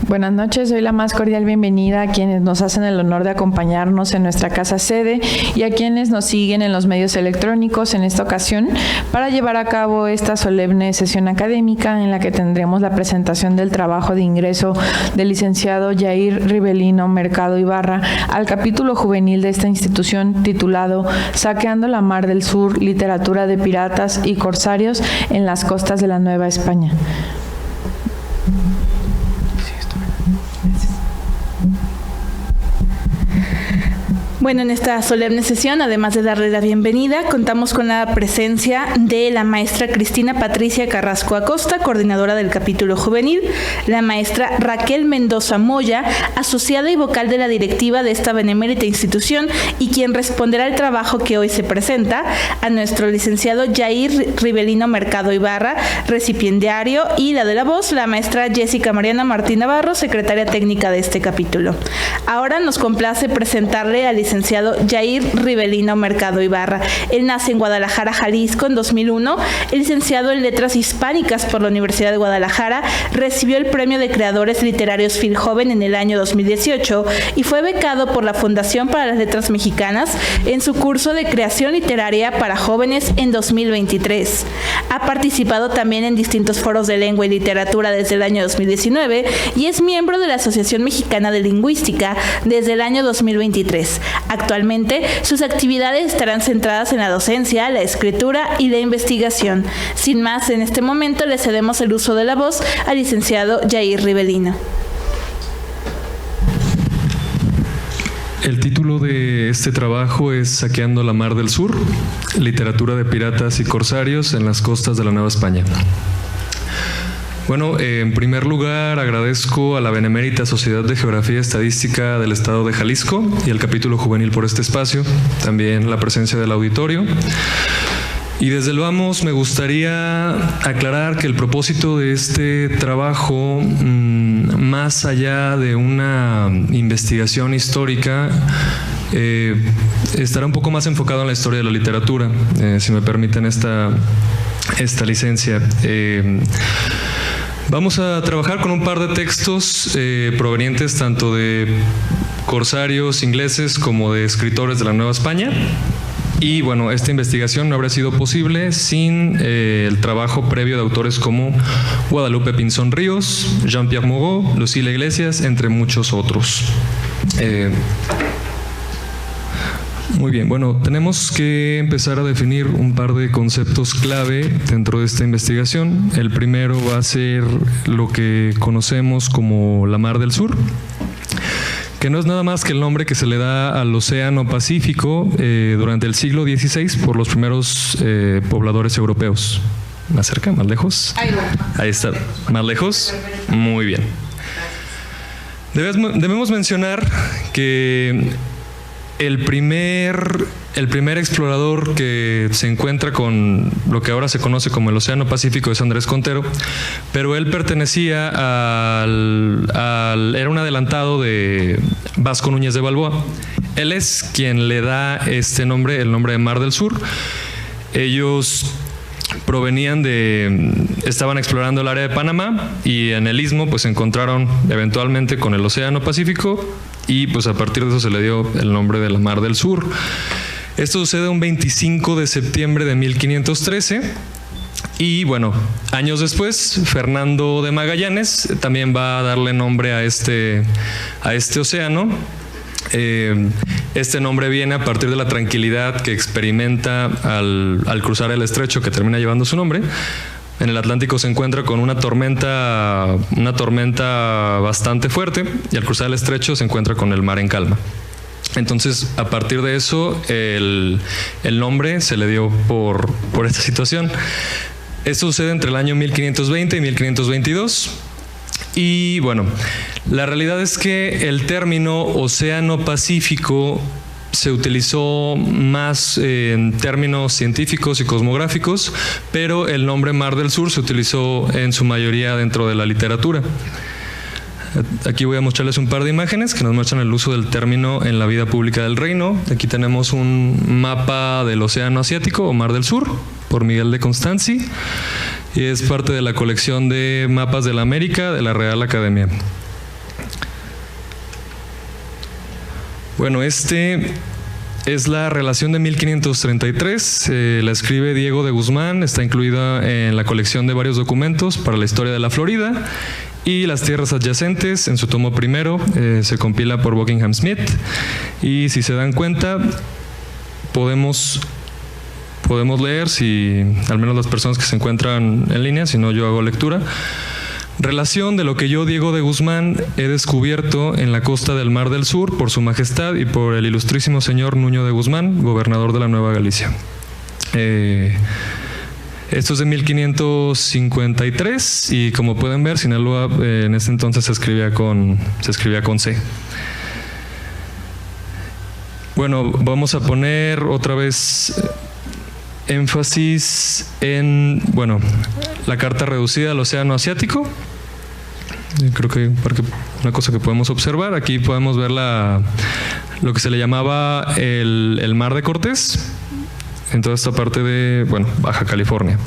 Buenas noches, doy la más cordial bienvenida a quienes nos hacen el honor de acompañarnos en nuestra casa sede y a quienes nos siguen en los medios electrónicos en esta ocasión para llevar a cabo esta solemne sesión académica en la que tendremos la presentación del trabajo de ingreso del licenciado Yair Ribelino Mercado Ibarra al capítulo juvenil de esta institución titulado Saqueando la Mar del Sur, literatura de piratas y corsarios en las costas de la Nueva España. Bueno, en esta solemne sesión, además de darle la bienvenida, contamos con la presencia de la maestra Cristina Patricia Carrasco Acosta, coordinadora del capítulo juvenil, la maestra Raquel Mendoza Moya, asociada y vocal de la directiva de esta benemérita institución y quien responderá al trabajo que hoy se presenta, a nuestro licenciado Yair Ribelino Mercado Ibarra, recipiendario, y la de la voz, la maestra Jessica Mariana Martín Navarro, secretaria técnica de este capítulo. Ahora nos complace presentarle al licenciado Yair Ribelino Mercado Ibarra. Él nace en Guadalajara, Jalisco, en 2001. El licenciado en Letras Hispánicas por la Universidad de Guadalajara, recibió el Premio de Creadores Literarios Filjoven en el año 2018 y fue becado por la Fundación para las Letras Mexicanas en su curso de Creación Literaria para Jóvenes en 2023. Ha participado también en distintos foros de lengua y literatura desde el año 2019 y es miembro de la Asociación Mexicana de Lingüística desde el año 2023. Actualmente, sus actividades estarán centradas en la docencia, la escritura y la investigación. Sin más, en este momento le cedemos el uso de la voz al licenciado Yair Ribelino. El título de este trabajo es Saqueando la Mar del Sur, literatura de piratas y corsarios en las costas de la Nueva España. Bueno, en primer lugar agradezco a la Benemérita Sociedad de Geografía y Estadística del Estado de Jalisco y el capítulo juvenil por este espacio, también la presencia del auditorio. Y desde el vamos me gustaría aclarar que el propósito de este trabajo, más allá de una investigación histórica, estará un poco más enfocado en la historia de la literatura, si me permiten esta licencia. Vamos a trabajar con un par de textos provenientes tanto de corsarios ingleses como de escritores de la Nueva España. Y bueno, esta investigación no habría sido posible sin el trabajo previo de autores como Guadalupe Pinzón Ríos, Jean-Pierre Moreau, Lucila Iglesias, entre muchos otros. Muy bien, bueno, tenemos que empezar a definir un par de conceptos clave dentro de esta investigación. El primero va a ser lo que conocemos como la Mar del Sur, que no es nada más que el nombre que se le da al Océano Pacífico durante el siglo XVI por los primeros pobladores europeos. ¿Más cerca? ¿Más lejos? Ahí está. ¿Más lejos? Muy bien. Debemos mencionar que el primer explorador que se encuentra con lo que ahora se conoce como el Océano Pacífico es Andrés Contero, pero él pertenecía era un adelantado de Vasco Núñez de Balboa. Él es quien le da este nombre, el nombre de Mar del Sur. Ellos estaban explorando el área de Panamá y en el istmo pues se encontraron eventualmente con el Océano Pacífico y pues a partir de eso se le dio el nombre de la Mar del Sur. Esto sucede un 25 de septiembre de 1513 y bueno, años después Fernando de Magallanes también va a darle nombre a este océano. Este nombre viene a partir de la tranquilidad que experimenta al cruzar el estrecho que termina llevando su nombre. En el Atlántico se encuentra con una tormenta bastante fuerte y al cruzar el estrecho se encuentra con el mar en calma. Entonces, a partir de eso, el nombre se le dio por esta situación. Esto sucede entre el año 1520 y 1522. Y bueno, la realidad es que el término Océano Pacífico se utilizó más en términos científicos y cosmográficos, pero el nombre Mar del Sur se utilizó en su mayoría dentro de la literatura. Aquí voy a mostrarles un par de imágenes que nos muestran el uso del término en la vida pública del reino. Aquí tenemos un mapa del Océano Asiático o Mar del Sur por Miguel de Constanzi y es parte de la colección de mapas de la América de la Real Academia. Bueno, es la relación de 1533, la escribe Diego de Guzmán, está incluida en la colección de varios documentos para la historia de la Florida y las tierras adyacentes. En su tomo primero se compila por Buckingham Smith, y si se dan cuenta podemos leer, si al menos las personas que se encuentran en línea, si no yo hago lectura. Relación de lo que yo, Diego de Guzmán, he descubierto en la costa del Mar del Sur por su majestad y por el ilustrísimo señor Nuño de Guzmán, gobernador de la Nueva Galicia. Esto es de 1553 y, como pueden ver, Sinaloa en ese entonces se escribía con C. Bueno, vamos a poner otra vez énfasis en, la carta reducida al Océano Asiático. Creo que una cosa que podemos observar, aquí podemos ver lo que se le llamaba el Mar de Cortés, en toda esta parte de, Baja California.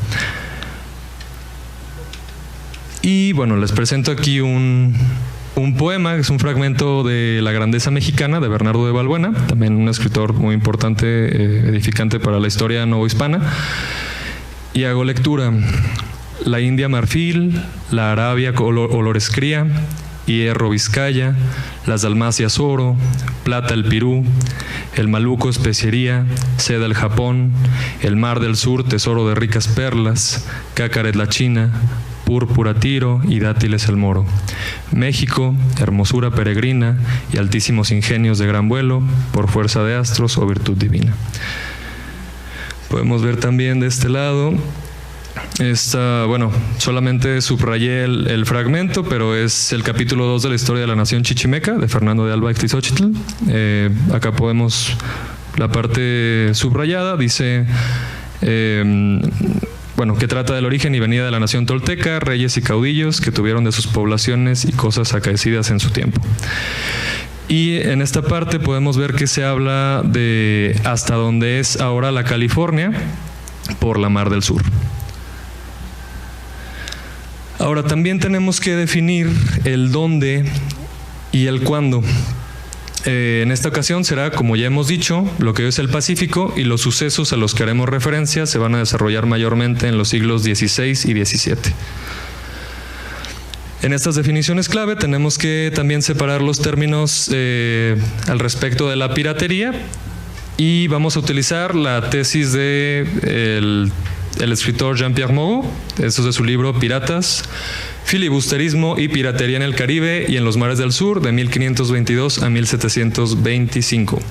Y les presento aquí un poema, que es un fragmento de La Grandeza Mexicana, de Bernardo de Balbuena, también un escritor muy importante, edificante para la historia novohispana. Y hago lectura. La India marfil, la Arabia olores cría, hierro Vizcaya, las Dalmacias oro, plata el Pirú, el Maluco especiería, seda el Japón, el Mar del Sur tesoro de ricas perlas, cácaret la China, púrpura Tiro y dátiles el Moro. México, hermosura peregrina y altísimos ingenios de gran vuelo, por fuerza de astros o virtud divina. Podemos ver también de este lado, solamente subrayé el fragmento, pero es el capítulo 2 de la historia de la nación chichimeca, de Fernando de Alba Ixtlilxóchitl. Acá podemos, la parte subrayada dice, que trata del origen y venida de la nación tolteca, reyes y caudillos que tuvieron de sus poblaciones y cosas acaecidas en su tiempo. Y en esta parte podemos ver que se habla de hasta donde es ahora la California por la Mar del Sur. Ahora, también tenemos que definir el dónde y el cuándo. En esta ocasión será, como ya hemos dicho, lo que hoy es el Pacífico, y los sucesos a los que haremos referencia se van a desarrollar mayormente en los siglos XVI y XVII. En estas definiciones clave tenemos que también separar los términos al respecto de la piratería, y vamos a utilizar la tesis de el escritor Jean-Pierre Moreau, esto es de su libro Piratas, Filibusterismo y Piratería en el Caribe y en los Mares del Sur, de 1522 a 1725.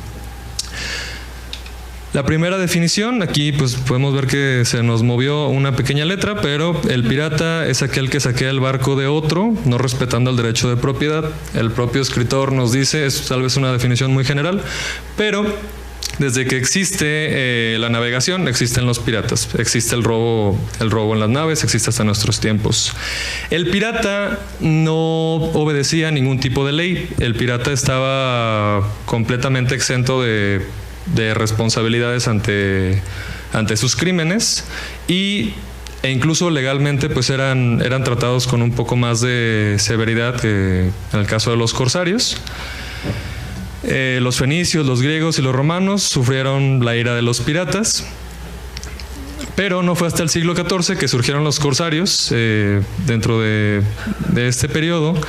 La primera definición, aquí podemos ver que se nos movió una pequeña letra, pero el pirata es aquel que saquea el barco de otro, no respetando el derecho de propiedad. El propio escritor nos dice, es tal vez una definición muy general, pero desde que existe la navegación, existen los piratas, existe el robo en las naves, existe hasta nuestros tiempos. El pirata no obedecía a ningún tipo de ley, el pirata estaba completamente exento de responsabilidades ante sus crímenes, e incluso legalmente eran tratados con un poco más de severidad que en el caso de los corsarios. Los fenicios, los griegos y los romanos sufrieron la ira de los piratas, pero no fue hasta el siglo XIV que surgieron los corsarios dentro de este periodo.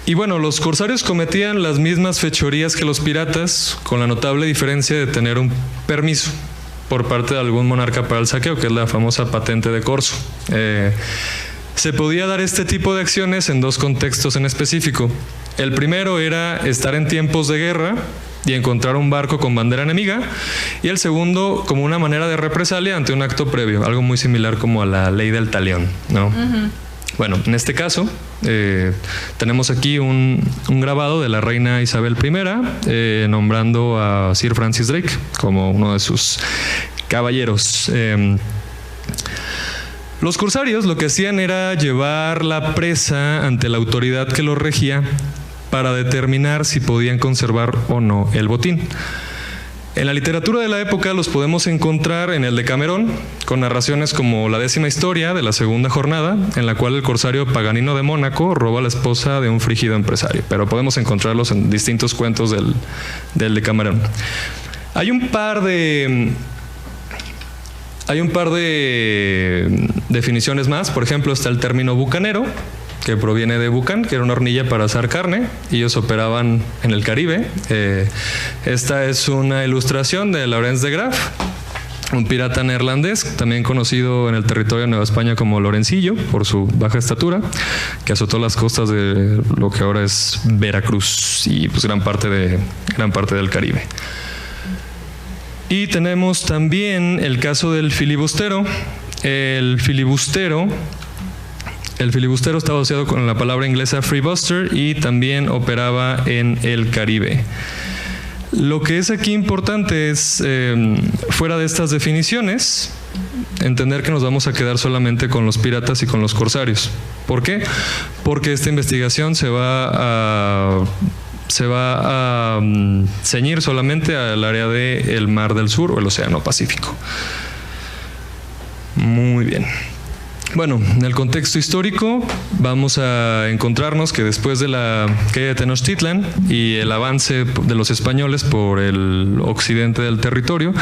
Y los corsarios cometían las mismas fechorías que los piratas, con la notable diferencia de tener un permiso por parte de algún monarca para el saqueo, que es la famosa patente de corso. Se podía dar este tipo de acciones en dos contextos en específico. El primero era estar en tiempos de guerra y encontrar un barco con bandera enemiga, y el segundo como una manera de represalia ante un acto previo, algo muy similar como a la ley del talión, ¿no? Uh-huh. En este caso tenemos aquí un grabado de la reina Isabel I nombrando a Sir Francis Drake como uno de sus caballeros. Los corsarios lo que hacían era llevar la presa ante la autoridad que los regía para determinar si podían conservar o no el botín. En la literatura de la época los podemos encontrar en el Decamerón, con narraciones como la 10ª historia de la segunda jornada, en la cual el corsario Paganino de Mónaco roba a la esposa de un frígido empresario, pero podemos encontrarlos en distintos cuentos del Decamerón. Hay un par de definiciones más. Por ejemplo, está el término bucanero, que proviene de bucan, que era una hornilla para asar carne, y ellos operaban en el Caribe. Esta es una ilustración de Laurens de Graaf, un pirata neerlandés, también conocido en el territorio de Nueva España como Lorencillo, por su baja estatura, que azotó las costas de lo que ahora es Veracruz y pues gran parte del Caribe. Y tenemos también el caso del filibustero. El filibustero estaba asociado con la palabra inglesa freebuster y también operaba en el Caribe. Lo que es aquí importante es, fuera de estas definiciones, entender que nos vamos a quedar solamente con los piratas y con los corsarios. ¿Por qué? Porque esta investigación se va a ceñir solamente al área del Mar del Sur o el Océano Pacífico. Muy bien. Bueno, en el contexto histórico vamos a encontrarnos que después de la caída de Tenochtitlan y el avance de los españoles por el occidente del territorio,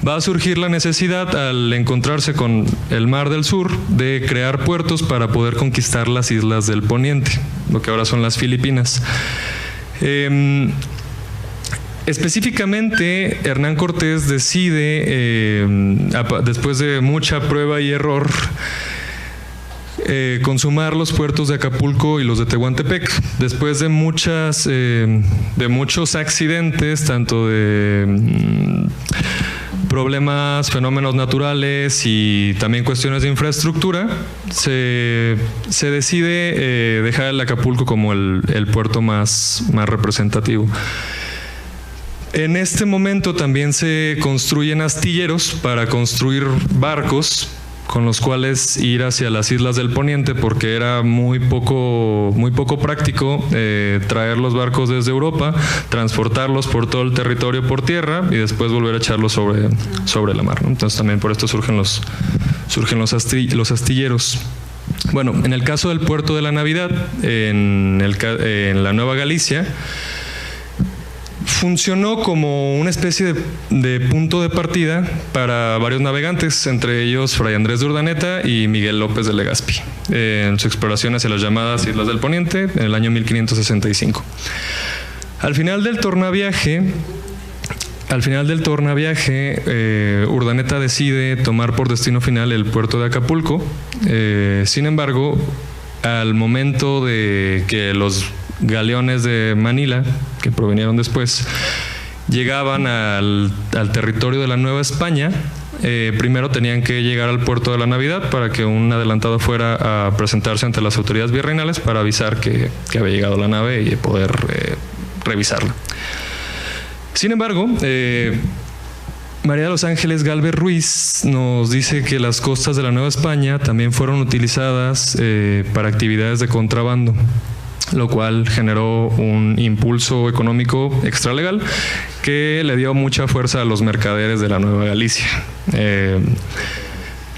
va a surgir la necesidad, al encontrarse con el Mar del Sur, de crear puertos para poder conquistar las islas del Poniente, lo que ahora son las Filipinas. Específicamente, Hernán Cortés decide, después de mucha prueba y error, consumar los puertos de Acapulco y los de Tehuantepec. Después de muchos accidentes, tanto de problemas, fenómenos naturales y también cuestiones de infraestructura, se decide dejar el Acapulco como el puerto más representativo. En este momento también se construyen astilleros para construir barcos con los cuales ir hacia las islas del Poniente, porque era muy poco práctico traer los barcos desde Europa, transportarlos por todo el territorio por tierra y después volver a echarlos sobre la mar, ¿no? Entonces también por esto surgen los astilleros. Bueno, en el caso del puerto de la Navidad, en la Nueva Galicia, funcionó como una especie de punto de partida para varios navegantes, entre ellos Fray Andrés de Urdaneta y Miguel López de Legazpi, en su exploración hacia las llamadas Islas del Poniente en el año 1565. Al final del tornaviaje, Urdaneta decide tomar por destino final el puerto de Acapulco. Sin embargo, al momento de que los galeones de Manila, que provinieron después, llegaban al territorio de la Nueva España, primero tenían que llegar al puerto de la Navidad para que un adelantado fuera a presentarse ante las autoridades virreinales para avisar que había llegado la nave y poder revisarla. Sin embargo, María de los Ángeles Gálvez Ruiz nos dice que las costas de la Nueva España también fueron utilizadas para actividades de contrabando, lo cual generó un impulso económico extralegal que le dio mucha fuerza a los mercaderes de la Nueva Galicia.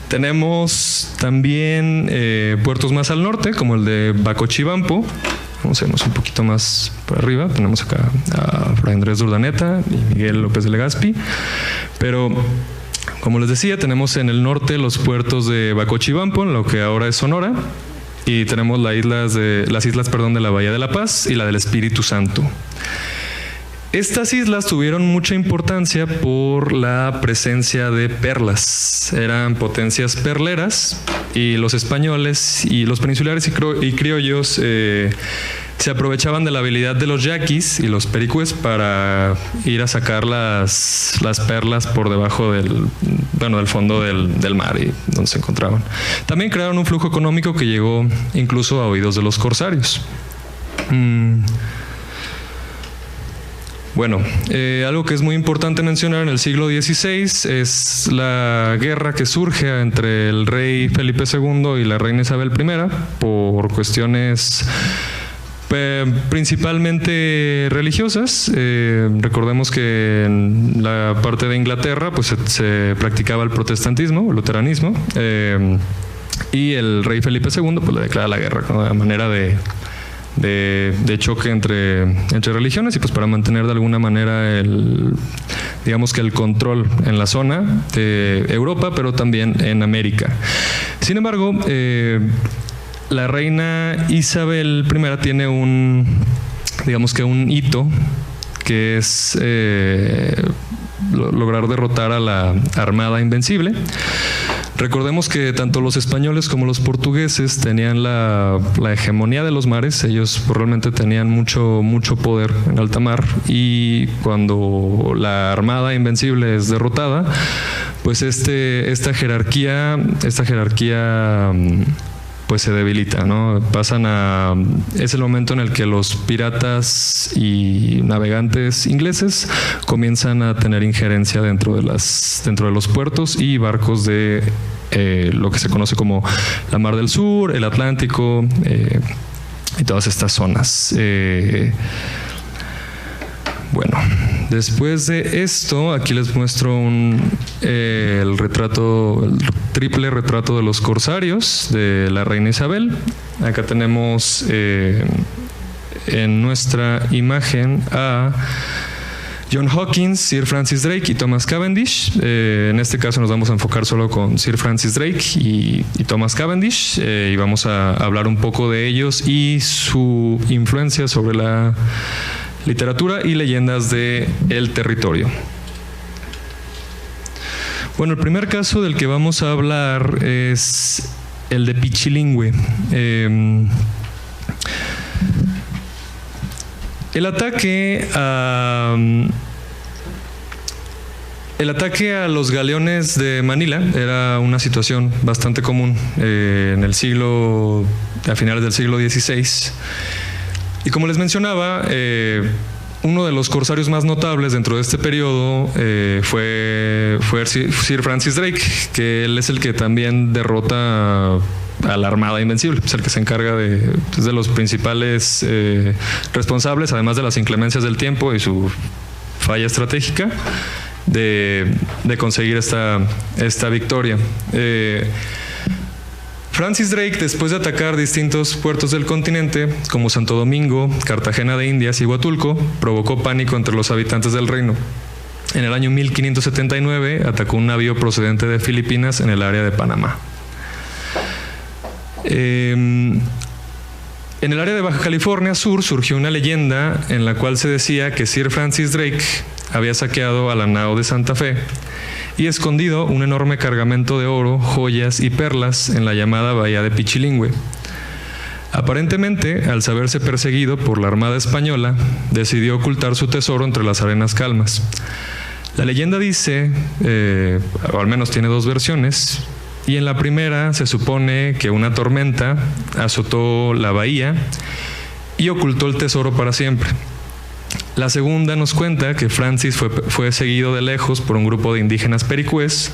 Tenemos también puertos más al norte, como el de Bacochibampo. Vamos a irnos un poquito más por arriba. Tenemos acá a Fray Andrés de Urdaneta y Miguel López de Legazpi. Pero, como les decía, tenemos en el norte los puertos de Bacochibampo, en lo que ahora es Sonora. Y tenemos las islas de la Bahía de la Paz y la del Espíritu Santo. Estas islas tuvieron mucha importancia por la presencia de perlas. Eran potencias perleras y los españoles y los peninsulares y criollos se aprovechaban de la habilidad de los yaquis y los pericues para ir a sacar las perlas por debajo del fondo del mar y donde se encontraban. También crearon un flujo económico que llegó incluso a oídos de los corsarios. Bueno, algo que es muy importante mencionar en el siglo XVI es la guerra que surge entre el rey Felipe II y la reina Isabel I por cuestiones Principalmente religiosas. Recordemos que en la parte de Inglaterra pues se practicaba el protestantismo, el luteranismo, y el rey Felipe II pues le declara la guerra, ¿no? A manera de choque entre religiones, y pues para mantener de alguna manera digamos que el control en la zona de Europa, pero también en América. Sin embargo, la reina Isabel I tiene digamos que un hito, que es lograr derrotar a la Armada Invencible. Recordemos que tanto los españoles como los portugueses tenían la hegemonía de los mares. Ellos realmente tenían mucho poder en alta mar, y cuando la Armada Invencible es derrotada, pues esta jerarquía pues se debilita, ¿no? Es el momento en el que los piratas y navegantes ingleses comienzan a tener injerencia dentro de los puertos y barcos de lo que se conoce como la Mar del Sur, el Atlántico, y todas estas zonas. Bueno, después de esto, aquí les muestro el triple retrato de los corsarios de la reina Isabel. Acá tenemos en nuestra imagen a John Hawkins, Sir Francis Drake y Thomas Cavendish. En este caso nos vamos a enfocar solo con Sir Francis Drake y Thomas Cavendish, y vamos a hablar un poco de ellos y su influencia sobre la literatura y leyendas del territorio. Bueno, el primer caso del que vamos a hablar es el de Pichilingüe. El ataque a los galeones de Manila era una situación bastante común a finales del siglo XVI. Y como les mencionaba, uno de los corsarios más notables dentro de este periodo fue Sir Francis Drake, que él es el que también derrota a la Armada Invencible. Es el que se encarga de los principales responsables, además de las inclemencias del tiempo y su falla estratégica, de conseguir esta victoria. Francis Drake, después de atacar distintos puertos del continente, como Santo Domingo, Cartagena de Indias y Huatulco, provocó pánico entre los habitantes del reino. En el año 1579 atacó un navío procedente de Filipinas en el área de Panamá. En el área de Baja California Sur surgió una leyenda en la cual se decía que Sir Francis Drake había saqueado a la nao de Santa Fe y escondido un enorme cargamento de oro, joyas y perlas en la llamada Bahía de Pichilingüe. Aparentemente, al saberse perseguido por la Armada Española, decidió ocultar su tesoro entre las arenas calmas. La leyenda dice, o al menos tiene dos versiones, y en la primera se supone que una tormenta azotó la bahía y ocultó el tesoro para siempre. La segunda nos cuenta que Francis fue seguido de lejos por un grupo de indígenas pericués,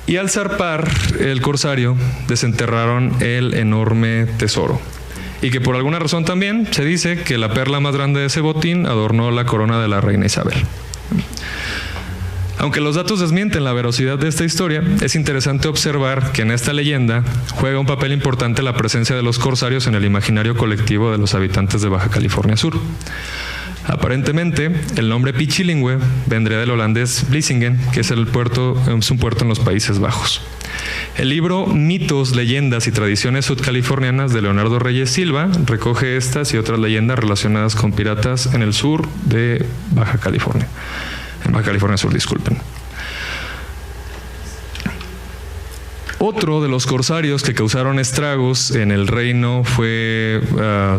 y al zarpar el corsario desenterraron el enorme tesoro, y que por alguna razón también se dice que la perla más grande de ese botín adornó la corona de la reina Isabel. Aunque los datos desmienten la veracidad de esta historia, es interesante observar que en esta leyenda juega un papel importante la presencia de los corsarios en el imaginario colectivo de los habitantes de Baja California Sur. Aparentemente, el nombre Pichilingüe vendría del holandés Vlissingen, que es un puerto en los Países Bajos. El libro Mitos, Leyendas y Tradiciones Sudcalifornianas de Leonardo Reyes Silva recoge estas y otras leyendas relacionadas con piratas en el sur de Baja California. En Baja California Sur, disculpen. Otro de los corsarios que causaron estragos en el reino fue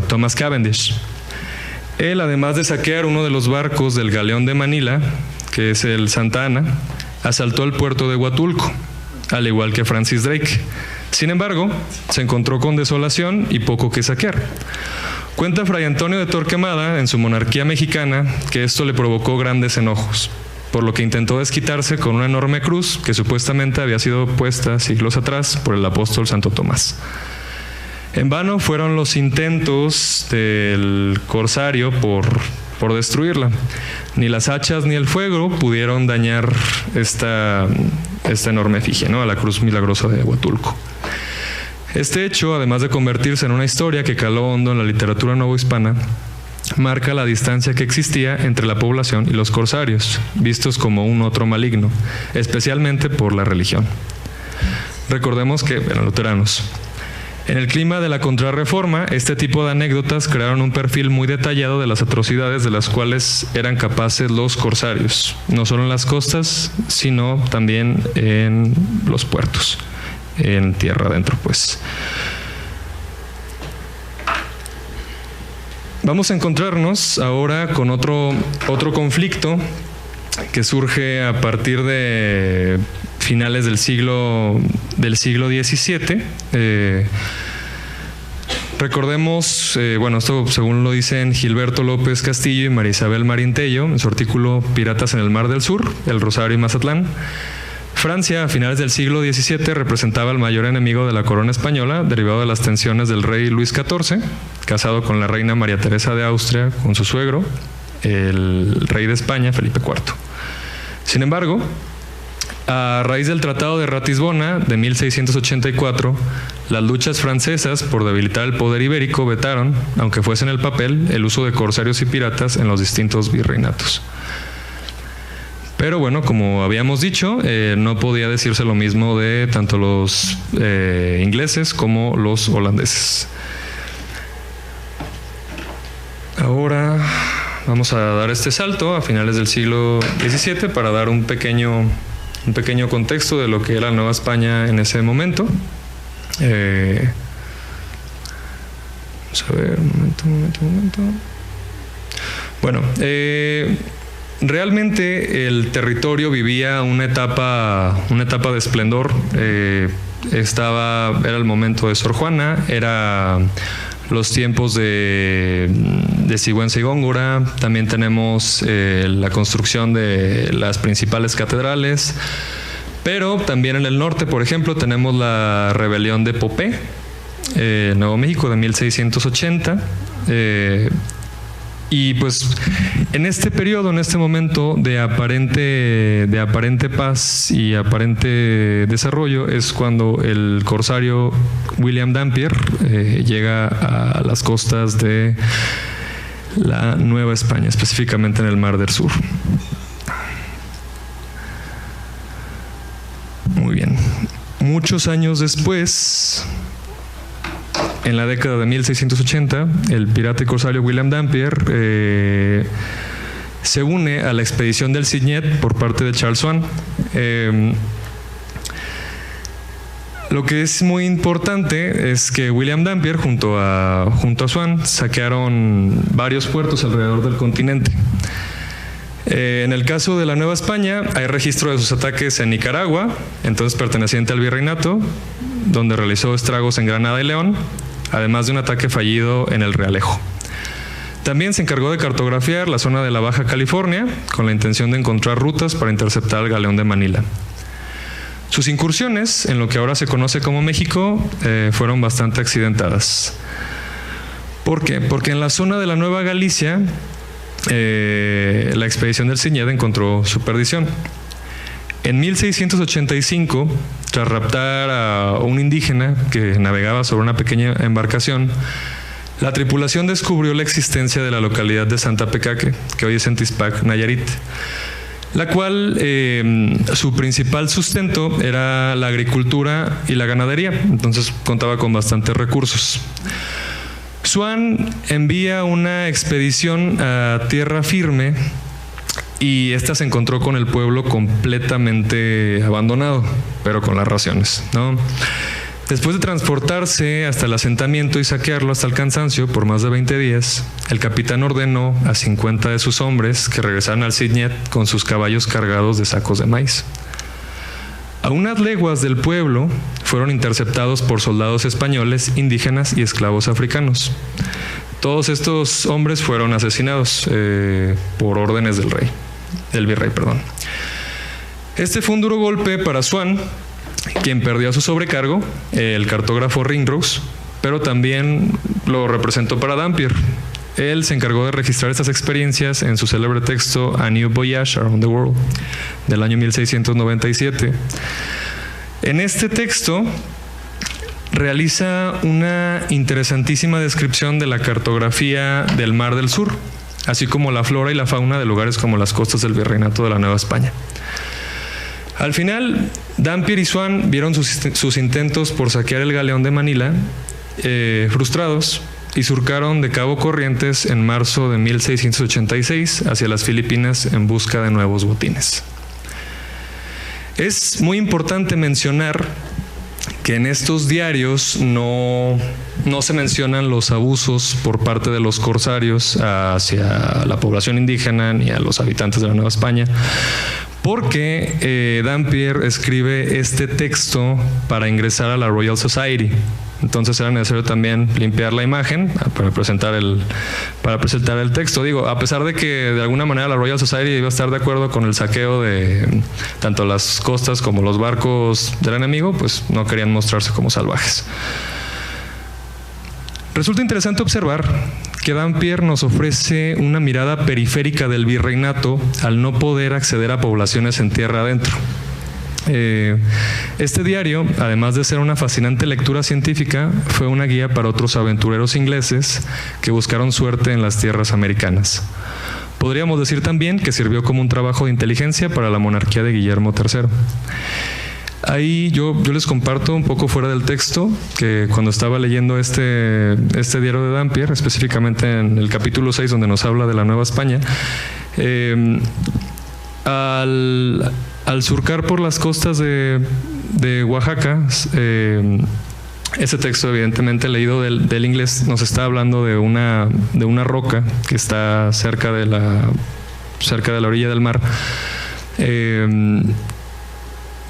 Thomas Cavendish. Él, además de saquear uno de los barcos del galeón de Manila, que es el Santa Ana, asaltó el puerto de Huatulco, al igual que Francis Drake. Sin embargo, se encontró con desolación y poco que saquear. Cuenta Fray Antonio de Torquemada en su Monarquía Mexicana que esto le provocó grandes enojos, por lo que intentó desquitarse con una enorme cruz que supuestamente había sido puesta siglos atrás por el apóstol Santo Tomás. En vano fueron los intentos del corsario por destruirla. Ni las hachas ni el fuego pudieron dañar esta enorme efigie, ¿no?, a la Cruz Milagrosa de Huatulco. Este hecho, además de convertirse en una historia que caló hondo en la literatura novohispana, marca la distancia que existía entre la población y los corsarios, vistos como un otro maligno, especialmente por la religión. Recordemos que eran luteranos. En el clima de la Contrarreforma, este tipo de anécdotas crearon un perfil muy detallado de las atrocidades de las cuales eran capaces los corsarios, no solo en las costas, sino también en los puertos, en tierra adentro, pues. Vamos a encontrarnos ahora con otro conflicto que surge a partir de finales del siglo XVII. Recordemos, esto según lo dicen Gilberto López Castillo y María Isabel Marintello en su artículo Piratas en el Mar del Sur, El Rosario y Mazatlán. Francia, a finales del siglo XVII, representaba el mayor enemigo de la corona española, derivado de las tensiones del rey Luis XIV, casado con la reina María Teresa de Austria, con su suegro, el rey de España, Felipe IV. Sin embargo, a raíz del Tratado de Ratisbona de 1684, las luchas francesas por debilitar el poder ibérico vetaron, aunque fuese en el papel, el uso de corsarios y piratas en los distintos virreinatos. Pero bueno, como habíamos dicho, no podía decirse lo mismo de tanto los ingleses como los holandeses. Ahora vamos a dar este salto a finales del siglo XVII para dar un pequeño contexto de lo que era la Nueva España en ese momento. Vamos a ver, un momento. Bueno, realmente el territorio vivía una etapa de esplendor. Era el momento de Sor Juana, era los tiempos de Sigüenza y Góngora. También tenemos la construcción de las principales catedrales. Pero también en el norte, por ejemplo, tenemos la rebelión de Popé, Nuevo México, de 1680. Y pues en este periodo, en este momento de aparente paz y aparente desarrollo, es cuando el corsario William Dampier llega a las costas de la Nueva España, específicamente en el Mar del Sur. Muy bien. Muchos años después, en la década de 1680, el pirata y corsario William Dampier se une a la expedición del Signet por parte de Charles Swann. Lo que es muy importante es que William Dampier junto a Swann saquearon varios puertos alrededor del continente. En el caso de la Nueva España hay registro de sus ataques en Nicaragua, entonces perteneciente al virreinato, donde realizó estragos en Granada y León, además de un ataque fallido en el Realejo. También se encargó de cartografiar la zona de la Baja California con la intención de encontrar rutas para interceptar el galeón de Manila. Sus incursiones en lo que ahora se conoce como México fueron bastante accidentadas. ¿Por qué? Porque en la zona de la Nueva Galicia la expedición del Signet encontró su perdición. En 1685, tras raptar a un indígena que navegaba sobre una pequeña embarcación, la tripulación descubrió la existencia de la localidad de Santa Pecaque, que hoy es en Tispac, Nayarit, la cual su principal sustento era la agricultura y la ganadería, entonces contaba con bastantes recursos. Swann envía una expedición a tierra firme y esta se encontró con el pueblo completamente abandonado, pero con las raciones, ¿no? Después de transportarse hasta el asentamiento y saquearlo hasta el cansancio por más de 20 días, el capitán ordenó a 50 de sus hombres que regresaran al Signet con sus caballos cargados de sacos de maíz. A unas leguas del pueblo fueron interceptados por soldados españoles, indígenas y esclavos africanos. Todos estos hombres fueron asesinados por órdenes del virrey. Este fue un duro golpe para Swann, quien perdió a su sobrecargo, el cartógrafo Ringrose, pero también lo representó para Dampier. Él se encargó de registrar estas experiencias en su célebre texto A New Voyage Around the World, del año 1697. En este texto realiza una interesantísima descripción de la cartografía del Mar del Sur, así como la flora y la fauna de lugares como las costas del Virreinato de la Nueva España. Al final, Dampier y Swan vieron sus intentos por saquear el galeón de Manila frustrados, y surcaron de Cabo Corrientes en marzo de 1686 hacia las Filipinas en busca de nuevos botines. Es muy importante mencionar que en estos diarios no se mencionan los abusos por parte de los corsarios hacia la población indígena ni a los habitantes de la Nueva España, porque Dampier escribe este texto para ingresar a la Royal Society. Entonces era necesario también limpiar la imagen para presentar el texto. Digo, a pesar de que de alguna manera la Royal Society iba a estar de acuerdo con el saqueo de tanto las costas como los barcos del enemigo, pues no querían mostrarse como salvajes. Resulta interesante observar que Dampier nos ofrece una mirada periférica del virreinato al no poder acceder a poblaciones en tierra adentro. Este diario, además de ser una fascinante lectura científica, fue una guía para otros aventureros ingleses que buscaron suerte en las tierras americanas. Podríamos decir también que sirvió como un trabajo de inteligencia para la monarquía de Guillermo III. Ahí yo les comparto un poco fuera del texto que cuando estaba leyendo este diario de Dampier, específicamente en el capítulo 6 donde nos habla de la Nueva España, al surcar por las costas de Oaxaca, ese texto evidentemente leído del inglés nos está hablando de una roca que está cerca de la orilla del mar,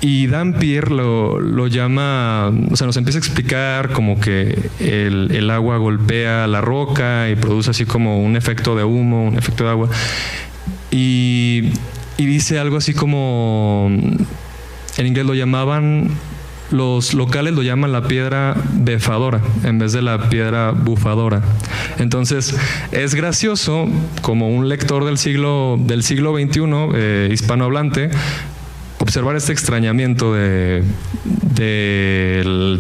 y Dampier lo llama, o sea, nos empieza a explicar como que el agua golpea la roca y produce así como un efecto de humo, un efecto de agua, y dice algo así como, en inglés lo llamaban, los locales lo llaman la piedra befadora en vez de la piedra bufadora. Entonces es gracioso como un lector del siglo XXI, hispanohablante, observar este extrañamiento del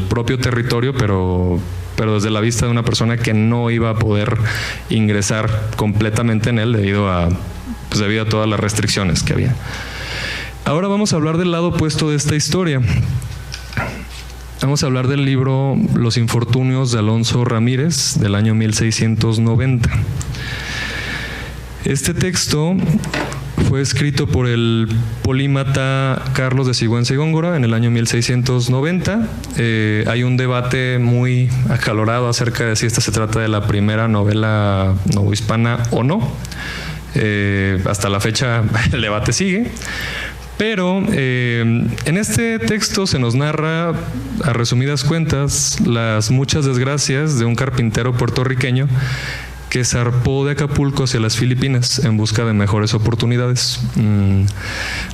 propio territorio, pero desde la vista de una persona que no iba a poder ingresar completamente en él debido a todas las restricciones que había. Ahora vamos a hablar del lado opuesto de esta historia. Vamos a hablar del libro Los infortunios de Alonso Ramírez, del año 1690. Este texto fue escrito por el polímata Carlos de Sigüenza y Góngora en el año 1690. Hay un debate muy acalorado acerca de si esta se trata de la primera novela novohispana o no. Hasta la fecha el debate sigue, pero en este texto se nos narra, a resumidas cuentas, las muchas desgracias de un carpintero puertorriqueño que zarpó de Acapulco hacia las Filipinas en busca de mejores oportunidades.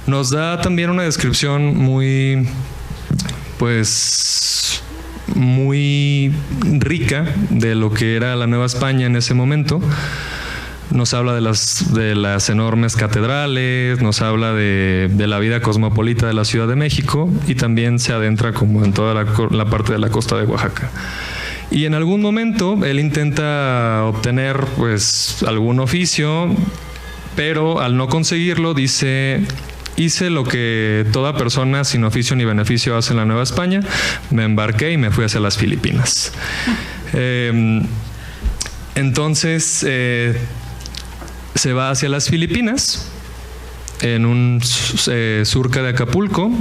Nos da también una descripción muy rica de lo que era la Nueva España en ese momento. Nos habla de las enormes catedrales, nos habla de la vida cosmopolita de la Ciudad de México, y también se adentra como en toda la parte de la costa de Oaxaca. Y en algún momento él intenta obtener algún oficio, pero al no conseguirlo dice: hice lo que toda persona sin oficio ni beneficio hace en la Nueva España, me embarqué y me fui hacia las Filipinas. Entonces se va hacia las Filipinas en un surca de Acapulco,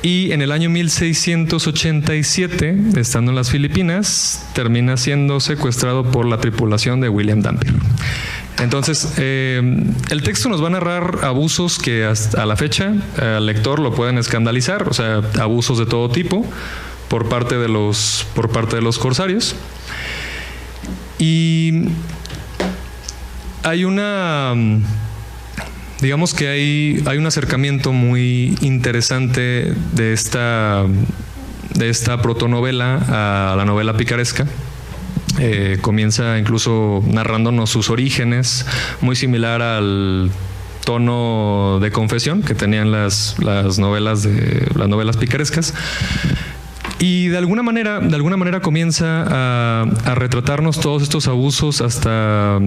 y en el año 1687, estando en las Filipinas, termina siendo secuestrado por la tripulación de William Dampier. Entonces, el texto nos va a narrar abusos que hasta a la fecha al lector lo pueden escandalizar, o sea, abusos de todo tipo por parte de los corsarios. Y hay digamos que hay un acercamiento muy interesante de esta de esta protonovela a la novela picaresca. Comienza incluso narrándonos sus orígenes, muy similar al tono de confesión que tenían las novelas picarescas. Y de alguna manera comienza a retratarnos todos estos abusos, hasta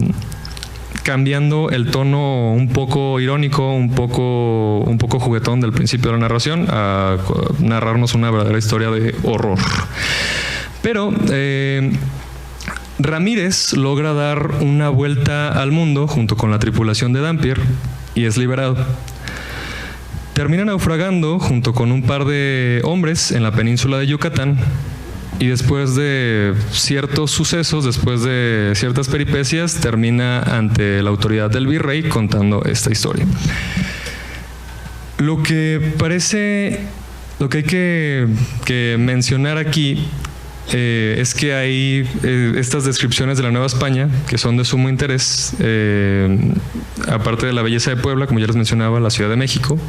cambiando el tono un poco irónico, un poco juguetón del principio de la narración, a narrarnos una verdadera historia de horror. Pero Ramírez logra dar una vuelta al mundo junto con la tripulación de Dampier y es liberado. Termina naufragando junto con un par de hombres en la península de Yucatán, y después de ciertos sucesos, después de ciertas peripecias, termina ante la autoridad del virrey contando esta historia. Lo que hay que mencionar aquí es que hay estas descripciones de la Nueva España que son de sumo interés, aparte de la belleza de Puebla, como ya les mencionaba, la Ciudad de México,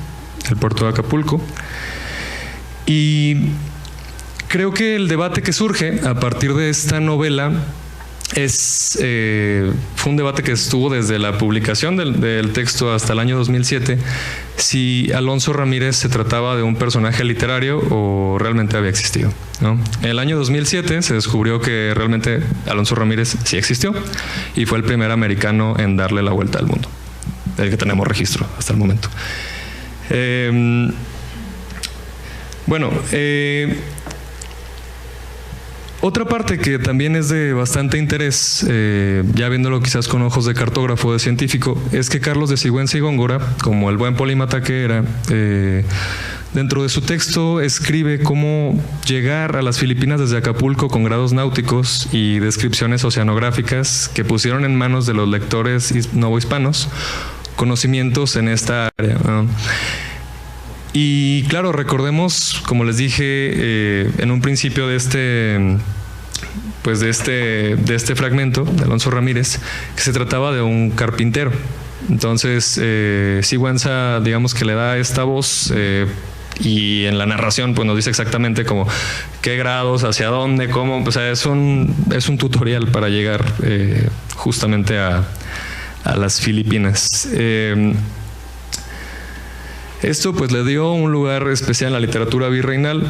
el puerto de Acapulco. Y creo que el debate que surge a partir de esta novela fue un debate que estuvo desde la publicación del texto hasta el año 2007, si Alonso Ramírez se trataba de un personaje literario o realmente había existido, ¿no? En el año 2007 se descubrió que realmente Alonso Ramírez sí existió y fue el primer americano en darle la vuelta al mundo, del que tenemos registro hasta el momento. Otra parte que también es de bastante interés, ya viéndolo quizás con ojos de cartógrafo, de científico, es que Carlos de Sigüenza y Góngora, como el buen polímata que era, dentro de su texto escribe cómo llegar a las Filipinas desde Acapulco con grados náuticos y descripciones oceanográficas que pusieron en manos de los lectores novohispanos conocimientos en esta área, ¿no? Y claro, recordemos, como les dije en un principio de este fragmento de Alonso Ramírez, que se trataba de un carpintero. Entonces Sigüenza, digamos que le da esta voz, y en la narración pues nos dice exactamente como qué grados, hacia dónde, cómo, o sea, es un tutorial para llegar justamente a las Filipinas. Esto pues le dio un lugar especial en la literatura virreinal,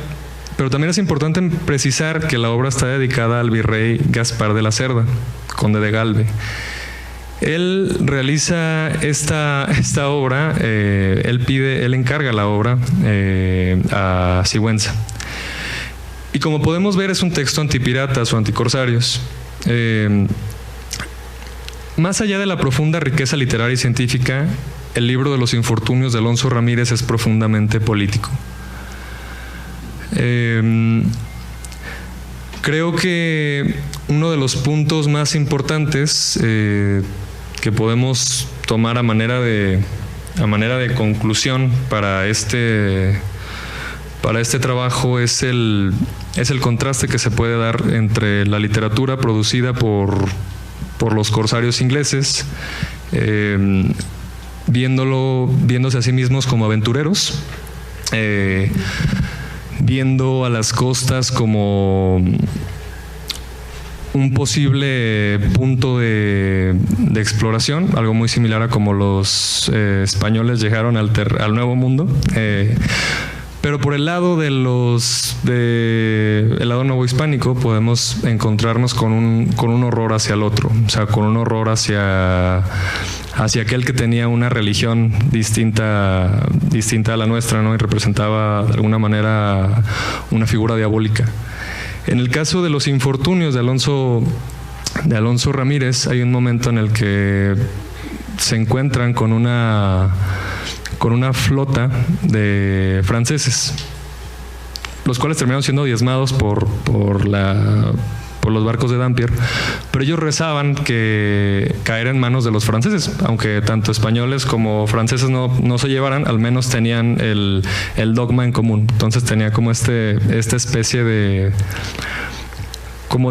pero también es importante precisar que la obra está dedicada al virrey Gaspar de la Cerda, conde de Galve. Él realiza esta obra, él encarga la obra a Sigüenza. Y como podemos ver, es un texto antipiratas o anticorsarios. Más allá de la profunda riqueza literaria y científica, el libro de los infortunios de Alonso Ramírez es profundamente político. Creo que uno de los puntos más importantes que podemos tomar a manera de conclusión para este trabajo es el contraste que se puede dar entre la literatura producida por los corsarios ingleses, viéndose a sí mismos como aventureros, viendo a las costas como un posible punto de exploración, algo muy similar a como los españoles llegaron al Nuevo Mundo, pero por el lado el lado novohispánico podemos encontrarnos con un horror hacia el otro, o sea, con un horror hacia aquel que tenía una religión distinta a la nuestra, ¿no? Y representaba de alguna manera una figura diabólica. En el caso de los infortunios de Alonso Ramírez, hay un momento en el que se encuentran con una flota de franceses, los cuales terminaron siendo diezmados por los barcos de Dampier, pero ellos rezaban que caer en manos de los franceses, aunque tanto españoles como franceses no se llevaran, al menos tenían el dogma en común. Entonces tenía como esta especie de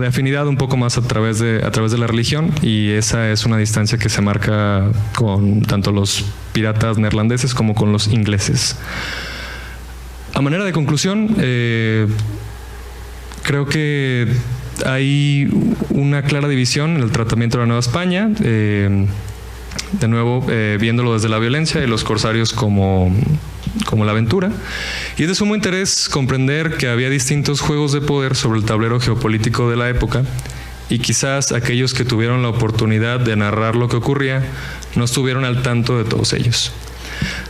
afinidad un poco más a través de la religión, y esa es una distancia que se marca con tanto los piratas neerlandeses como con los ingleses. A manera de conclusión, creo que hay una clara división en el tratamiento de la Nueva España, de nuevo viéndolo desde la violencia y los corsarios como la aventura. Y es de sumo interés comprender que había distintos juegos de poder sobre el tablero geopolítico de la época, y quizás aquellos que tuvieron la oportunidad de narrar lo que ocurría no estuvieron al tanto de todos ellos.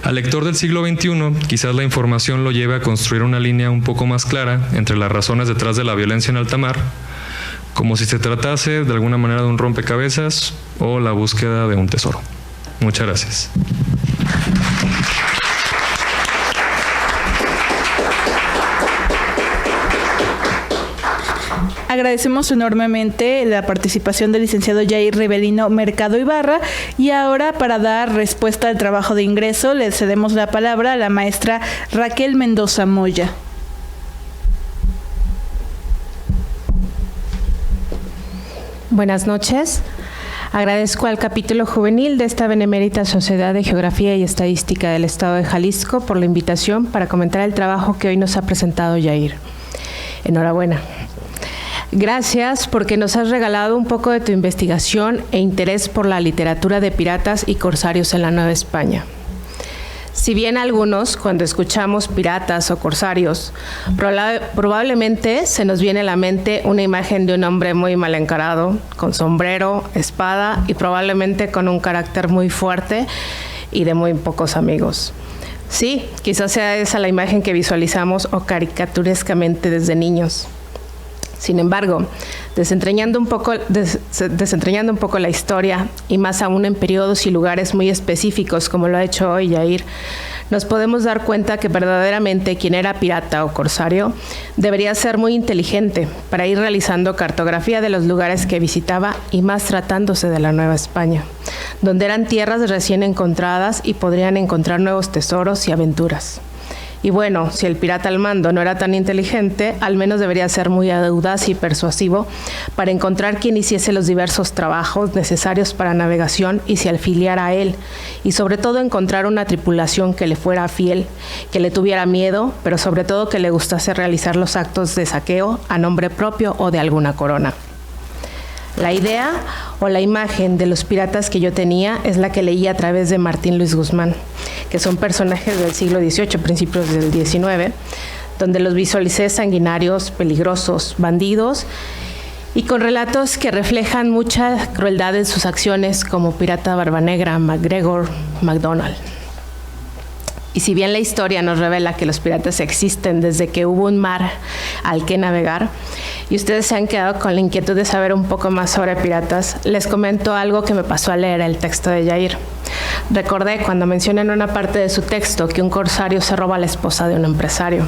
Al lector del siglo XXI, quizás la información lo lleve a construir una línea un poco más clara entre las razones detrás de la violencia en alta mar, como si se tratase de alguna manera de un rompecabezas o la búsqueda de un tesoro. Muchas gracias. Agradecemos enormemente la participación del licenciado Jair Rivelino Mercado Ibarra, y ahora, para dar respuesta al trabajo de ingreso, le cedemos la palabra a la maestra Raquel Mendoza Moya. Buenas noches. Agradezco al capítulo juvenil de esta Benemérita Sociedad de Geografía y Estadística del Estado de Jalisco por la invitación para comentar el trabajo que hoy nos ha presentado Jair. Enhorabuena. Gracias porque nos has regalado un poco de tu investigación e interés por la literatura de piratas y corsarios en la Nueva España. Si bien algunos, cuando escuchamos piratas o corsarios, probablemente se nos viene a la mente una imagen de un hombre muy mal encarado, con sombrero, espada y probablemente con un carácter muy fuerte y de muy pocos amigos. Sí, quizás sea esa la imagen que visualizamos o caricaturescamente desde niños. Sin embargo, desentrañando un poco la historia, y más aún en periodos y lugares muy específicos, como lo ha hecho hoy Jair, nos podemos dar cuenta que verdaderamente quien era pirata o corsario debería ser muy inteligente para ir realizando cartografía de los lugares que visitaba, y más tratándose de la Nueva España, donde eran tierras recién encontradas y podrían encontrar nuevos tesoros y aventuras. Y bueno, si el pirata al mando no era tan inteligente, al menos debería ser muy audaz y persuasivo para encontrar quien hiciese los diversos trabajos necesarios para navegación y se afiliara a él, y sobre todo encontrar una tripulación que le fuera fiel, que le tuviera miedo, pero sobre todo que le gustase realizar los actos de saqueo a nombre propio o de alguna corona. La idea o la imagen de los piratas que yo tenía es la que leí a través de Martín Luis Guzmán, que son personajes del siglo XVIII, principios del XIX, donde los visualicé sanguinarios, peligrosos, bandidos, y con relatos que reflejan mucha crueldad en sus acciones, como Pirata Barbanegra, MacGregor, MacDonald. Y si bien la historia nos revela que los piratas existen desde que hubo un mar al que navegar, y ustedes se han quedado con la inquietud de saber un poco más sobre piratas, les comento algo que me pasó al leer el texto de Jair. Recordé cuando menciona en una parte de su texto que un corsario se roba a la esposa de un empresario.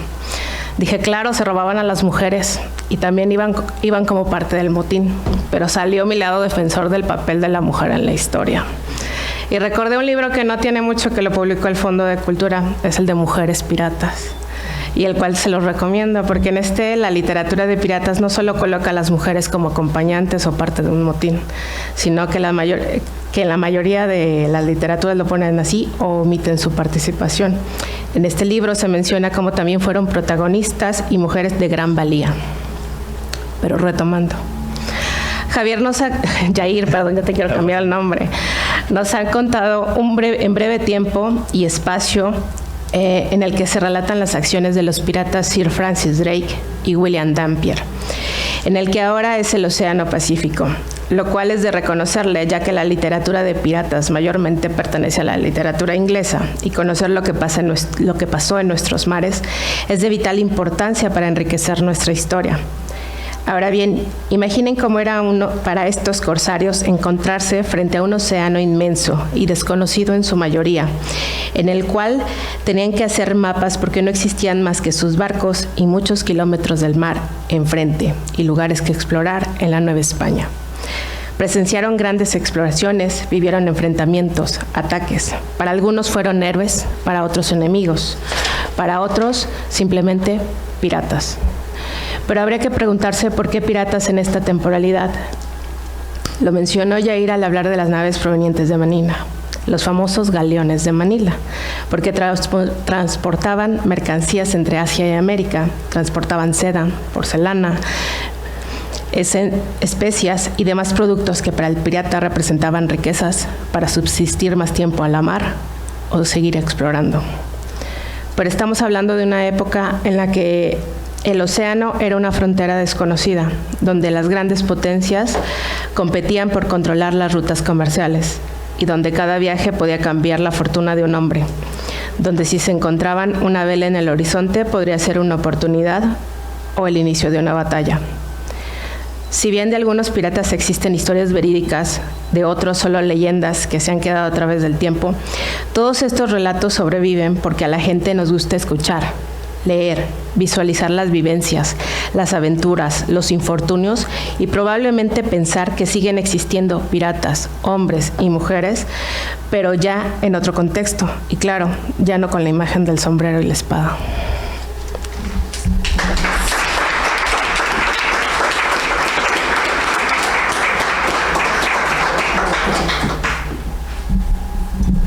Dije, claro, se robaban a las mujeres y también iban como parte del motín, pero salió mi lado defensor del papel de la mujer en la historia. Y recordé un libro que no tiene mucho, que lo publicó el Fondo de Cultura, es el de Mujeres Piratas, y el cual se los recomiendo, porque en la literatura de piratas no solo coloca a las mujeres como acompañantes o parte de un motín, sino que en la mayoría de las literaturas lo ponen así o omiten su participación. En este libro se menciona cómo también fueron protagonistas y mujeres de gran valía. Pero retomando, Jair, ya te quiero cambiar el nombre, nos han contado en breve tiempo y espacio en el que se relatan las acciones de los piratas Sir Francis Drake y William Dampier, en el que ahora es el Océano Pacífico, lo cual es de reconocerle, ya que la literatura de piratas mayormente pertenece a la literatura inglesa, y conocer lo que pasó en nuestros mares es de vital importancia para enriquecer nuestra historia. Ahora bien, imaginen cómo era para estos corsarios encontrarse frente a un océano inmenso y desconocido en su mayoría, en el cual tenían que hacer mapas porque no existían más que sus barcos y muchos kilómetros del mar enfrente y lugares que explorar en la Nueva España. Presenciaron grandes exploraciones, vivieron enfrentamientos, ataques. Para algunos fueron héroes, para otros enemigos, para otros simplemente piratas. Pero habría que preguntarse por qué piratas en esta temporalidad. Lo mencionó Jair al hablar de las naves provenientes de Manila. los famosos galeones de Manila, porque transportaban mercancías entre Asia y América, transportaban seda, porcelana, especias y demás productos que para el pirata representaban riquezas para subsistir más tiempo a la mar o seguir explorando. Pero estamos hablando de una época en la que el océano era una frontera desconocida, donde las grandes potencias competían por controlar las rutas comerciales y donde cada viaje podía cambiar la fortuna de un hombre, donde si se encontraban una vela en el horizonte podría ser una oportunidad o el inicio de una batalla. Si bien de algunos piratas existen historias verídicas, de otros solo leyendas que se han quedado a través del tiempo, todos estos relatos sobreviven porque a la gente nos gusta escuchar, leer, visualizar las vivencias, las aventuras, los infortunios y probablemente pensar que siguen existiendo piratas, hombres y mujeres, pero ya en otro contexto y claro, ya no con la imagen del sombrero y la espada.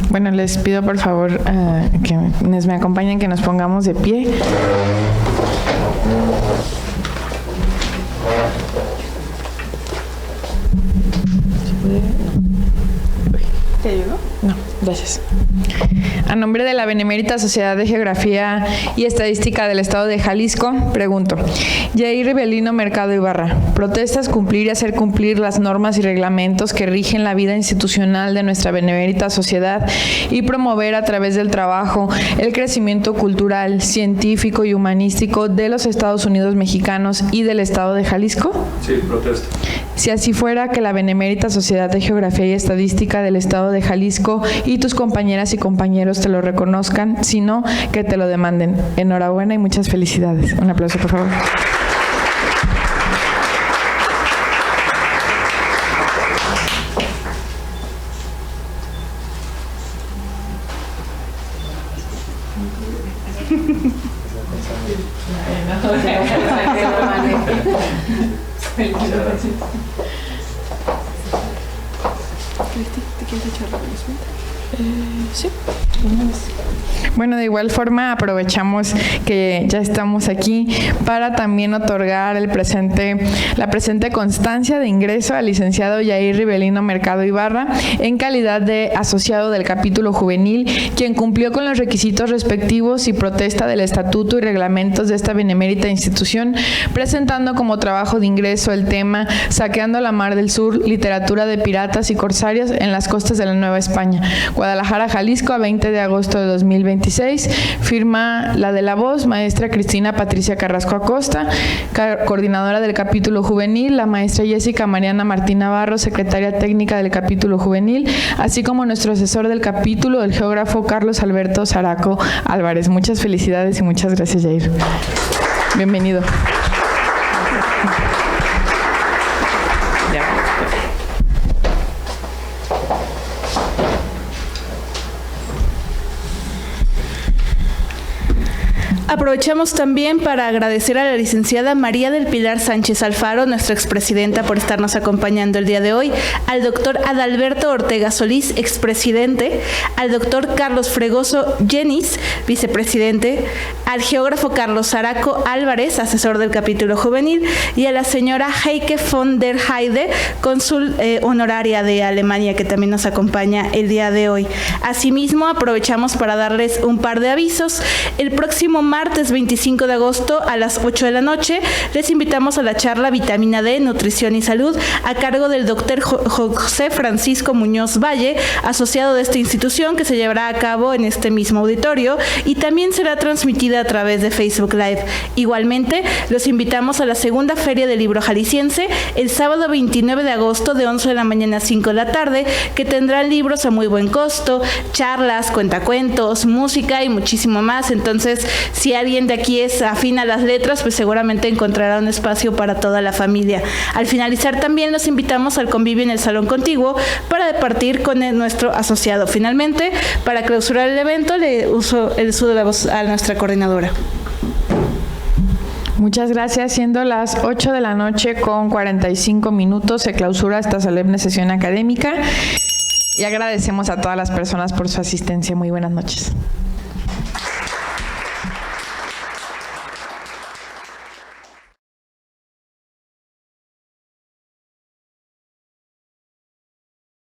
Bueno, les pido por favor que me acompañen, que nos pongamos de pie. ¿Te ayudo? No, gracias. A nombre de la Benemérita Sociedad de Geografía y Estadística del Estado de Jalisco, pregunto. Yair Rivelino Mercado Ibarra, ¿protestas cumplir y hacer cumplir las normas y reglamentos que rigen la vida institucional de nuestra Benemérita Sociedad y promover a través del trabajo el crecimiento cultural, científico y humanístico de los Estados Unidos mexicanos y del Estado de Jalisco? Sí, protesto. Si así fuera, que la Benemérita Sociedad de Geografía y Estadística del Estado de Jalisco y tus compañeras y compañeros te lo reconozcan, si no, que te lo demanden. Enhorabuena y muchas felicidades. Un aplauso, por favor. Sí. Bueno, de igual forma aprovechamos que ya estamos aquí para también otorgar la presente constancia de ingreso al licenciado Yair Rivelino Mercado Ibarra en calidad de asociado del capítulo juvenil, quien cumplió con los requisitos respectivos y protesta del estatuto y reglamentos de esta benemérita institución, presentando como trabajo de ingreso el tema Saqueando la Mar del Sur, literatura de piratas y corsarios en las costas de la Nueva España, Guadalajara, Jalisco, a 20 de agosto de 2026. Firma la de la voz, maestra Cristina Patricia Carrasco Acosta, coordinadora del capítulo juvenil, la maestra Jessica Mariana Martín Navarro, secretaria técnica del capítulo juvenil, así como nuestro asesor del capítulo, el geógrafo Carlos Alberto Zaraco Álvarez. Muchas felicidades y muchas gracias, Yair. Bienvenido. Aprovechamos también para agradecer a la licenciada María del Pilar Sánchez Alfaro, nuestra expresidenta, por estarnos acompañando el día de hoy, al doctor Adalberto Ortega Solís, expresidente, al doctor Carlos Fregoso Yenis, vicepresidente, al geógrafo Carlos Zaraco Álvarez, asesor del capítulo juvenil, y a la señora Heike von der Heide, cónsul honoraria de Alemania, que también nos acompaña el día de hoy. Asimismo, aprovechamos para darles un par de avisos. El próximo martes 25 de agosto a las 8 de la noche les invitamos a la charla Vitamina D, Nutrición y Salud, a cargo del doctor José Francisco Muñoz Valle, asociado de esta institución, que se llevará a cabo en este mismo auditorio y también será transmitida a través de Facebook Live. Igualmente, los invitamos a la segunda Feria del Libro Jalisciense el sábado 29 de agosto de 11 de la mañana a 5 de la tarde, que tendrá libros a muy buen costo, charlas, cuentacuentos, música y muchísimo más. Entonces, si alguien de aquí es afín a las letras, pues seguramente encontrará un espacio para toda la familia. Al finalizar también los invitamos al convivio en el salón contiguo para departir con nuestro asociado. Finalmente, para clausurar el evento, le uso el uso de la voz a nuestra coordinadora. Muchas gracias. Siendo las 8 de la noche con 45 minutos, se clausura esta solemne sesión académica. Y agradecemos a todas las personas por su asistencia. Muy buenas noches.